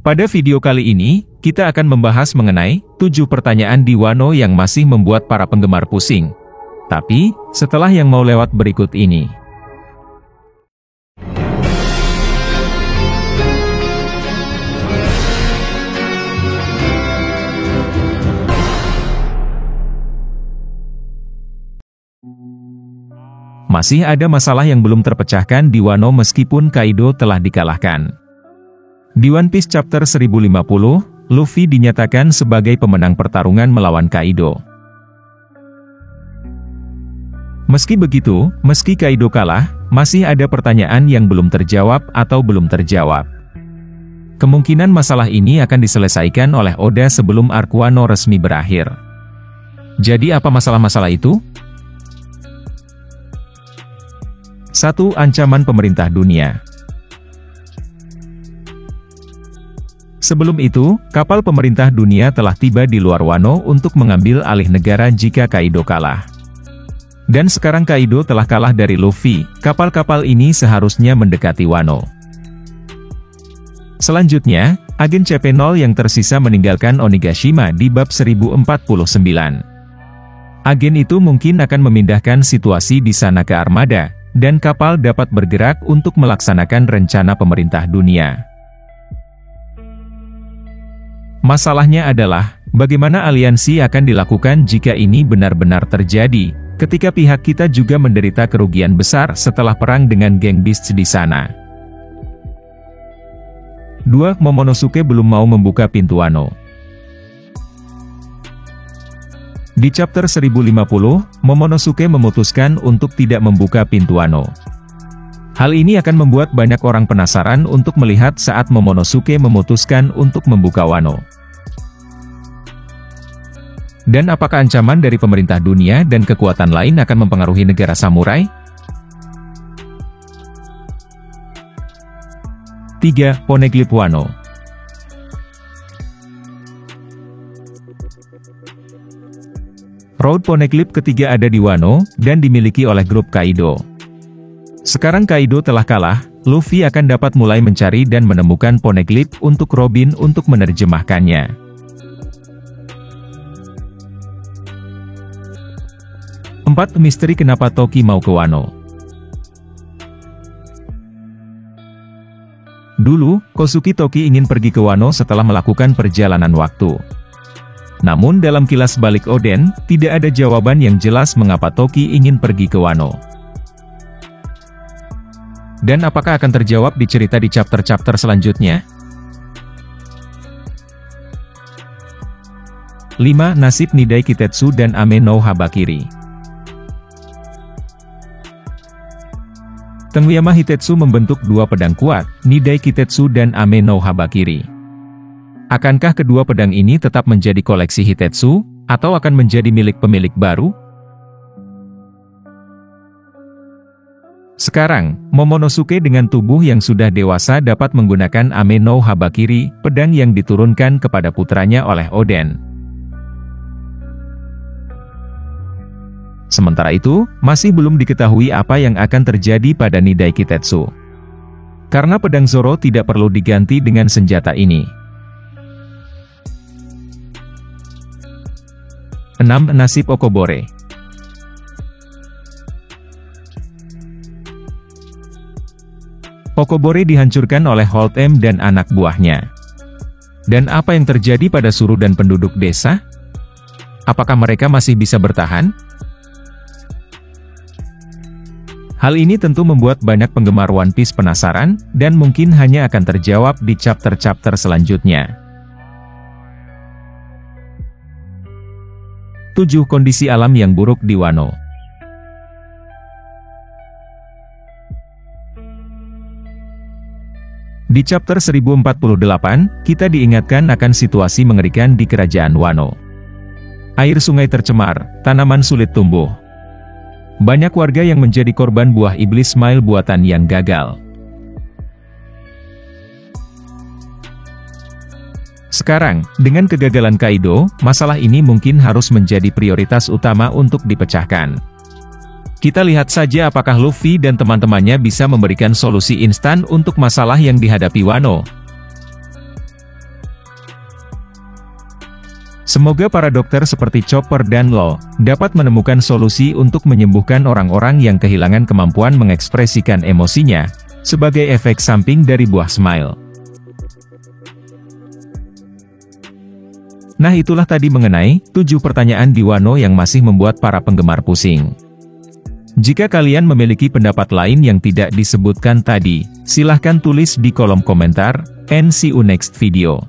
Pada video kali ini, kita akan membahas mengenai 7 pertanyaan di Wano yang masih membuat para penggemar pusing. Tapi, setelah yang mau lewat berikut ini. Masih ada masalah yang belum terpecahkan di Wano meskipun Kaido telah dikalahkan. Di One Piece Chapter 1050, Luffy dinyatakan sebagai pemenang pertarungan melawan Kaido. Meski begitu, meski Kaido kalah, masih ada pertanyaan yang belum terjawab atau belum terjawab. Kemungkinan masalah ini akan diselesaikan oleh Oda sebelum arc Wano resmi berakhir. Jadi apa masalah-masalah itu? 1. Ancaman pemerintah dunia. Sebelum itu, kapal pemerintah dunia telah tiba di luar Wano untuk mengambil alih negara jika Kaido kalah. Dan sekarang Kaido telah kalah dari Luffy, kapal-kapal ini seharusnya mendekati Wano. Selanjutnya, agen CP0 yang tersisa meninggalkan Onigashima di bab 1049. Agen itu mungkin akan memindahkan situasi di sana ke armada, dan kapal dapat bergerak untuk melaksanakan rencana pemerintah dunia. Masalahnya adalah, bagaimana aliansi akan dilakukan jika ini benar-benar terjadi, ketika pihak kita juga menderita kerugian besar setelah perang dengan geng Beasts di sana. 2. Momonosuke belum mau membuka pintu Wano. Di chapter 1050, Momonosuke memutuskan untuk tidak membuka pintu Wano. Hal ini akan membuat banyak orang penasaran untuk melihat saat Momonosuke memutuskan untuk membuka Wano. Dan apakah ancaman dari pemerintah dunia dan kekuatan lain akan mempengaruhi negara samurai? 3. Poneglyph Wano. Road Poneglyph ketiga ada di Wano, dan dimiliki oleh grup Kaido. Sekarang Kaido telah kalah, Luffy akan dapat mulai mencari dan menemukan Poneglyph untuk Robin untuk menerjemahkannya. 4. Misteri kenapa Toki mau ke Wano. Dulu, Kozuki Toki ingin pergi ke Wano setelah melakukan perjalanan waktu. Namun dalam kilas balik Oden, tidak ada jawaban yang jelas mengapa Toki ingin pergi ke Wano. Dan apakah akan terjawab di cerita di chapter-chapter selanjutnya? 5. Nasib Nidai Kitetsu dan Ame no Habakiri. Tengyama Hitetsu membentuk 2 pedang kuat, Nidai Kitetsu dan Ame no Habakiri. Akankah kedua pedang ini tetap menjadi koleksi Hitetsu, atau akan menjadi milik pemilik baru? Sekarang, Momonosuke dengan tubuh yang sudah dewasa dapat menggunakan Ame no Habakiri, pedang yang diturunkan kepada putranya oleh Oden. Sementara itu, masih belum diketahui apa yang akan terjadi pada Nidai Kitetsu. Karena pedang Zoro tidak perlu diganti dengan senjata ini. 6. Nasib Okobore. Okobore dihancurkan oleh Holtem dan anak buahnya. Dan apa yang terjadi pada Suru dan penduduk desa? Apakah mereka masih bisa bertahan? Hal ini tentu membuat banyak penggemar One Piece penasaran, dan mungkin hanya akan terjawab di chapter-chapter selanjutnya. 7. Kondisi alam yang buruk di Wano. Di chapter 1048, kita diingatkan akan situasi mengerikan di kerajaan Wano. Air sungai tercemar, tanaman sulit tumbuh. Banyak warga yang menjadi korban buah iblis Smile buatan yang gagal. Sekarang, dengan kegagalan Kaido, masalah ini mungkin harus menjadi prioritas utama untuk dipecahkan. Kita lihat saja apakah Luffy dan teman-temannya bisa memberikan solusi instan untuk masalah yang dihadapi Wano. Semoga para dokter seperti Chopper dan Lo dapat menemukan solusi untuk menyembuhkan orang-orang yang kehilangan kemampuan mengekspresikan emosinya, sebagai efek samping dari buah smile. Nah, itulah tadi mengenai 7 pertanyaan di Wano yang masih membuat para penggemar pusing. Jika kalian memiliki pendapat lain yang tidak disebutkan tadi, silahkan tulis di kolom komentar, and see you next video.